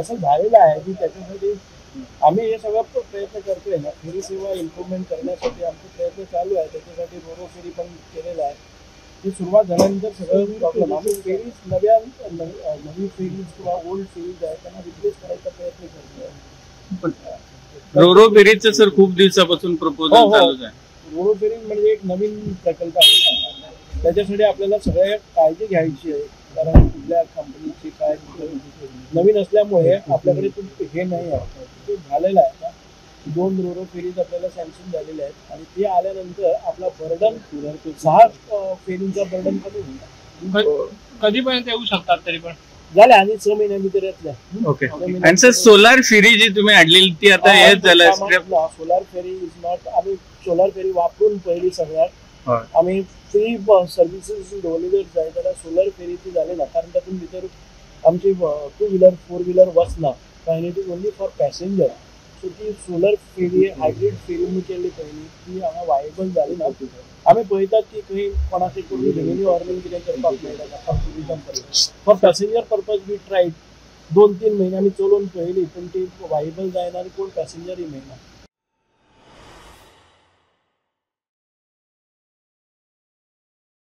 असं झालेलं आहे की त्याच्यासाठी आम्ही हे सगळं प्रयत्न करतोय ना, फेरी सेवा इम्प्रूव्हमेंट करण्यासाठी आमचे प्रयत्न चालू आहे. त्याच्यासाठी रोरो फेरी पण केलेला आहे. ती सुरुवात झाल्यानंतर सगळं प्रॉब्लेम आम्ही फेरीज नवी फेरीज किंवा ओल्ड फेरीज आहे त्यांना रिप्लेस करायचा प्रयत्न करतोय. रोरो फेरीचं सर खूप दिवसापासून प्रपोजल चालूच आहे. रोरो फेरी म्हणजे एक नवीन प्रकल्प आहे. त्याच्यासाठी आपल्याला सगळ्या काळजी घ्यायची आहे, कारण कुठल्या कंपनीची काय नवीन असल्यामुळे आपल्याकडे हे नाही आहे. ते झालेलं आहे. 2 रोरो फेरीज आपल्याला सँक्शन झालेले आहेत आणि ते आल्यानंतर आपला बर्डन 6 फेरींचा बर्डन कमी होईल. कधीपर्यंत येऊ शकतात तरी पण झाल्या आणि 6 महिन्यामध्ये यातल्या. ओके. आणि सर सोलार फेरी जी तुम्ही आणलेली ती आता हेच झालं. Solar ferry is not. आम्ही सोलार फेरी वापरून पहिली सगळ्यात आम्ही फ्री सर्व्हिसेस डोलिव्हर्स आहे त्याला सोलर फेरीची झाले ना, कारण त्यातून भीतर आमची 2 व्हीलर 4 व्हीलर बसना आणि it is only for passenger. So ती सोलर फेरी हायब्रिड फेरी मी केली पहिली, ती आम्हाला वायबल झाली ना. आम्ही पळतात की काही कोणाचे करून रेव्हेन्यू अर्निंग किती करपाक मेळटा for passenger purpose we tried. 2-3 महिने आम्ही चलोवन पळयली पण ती वायबल जायना आणि कोण पॅसेंजरय मेळना.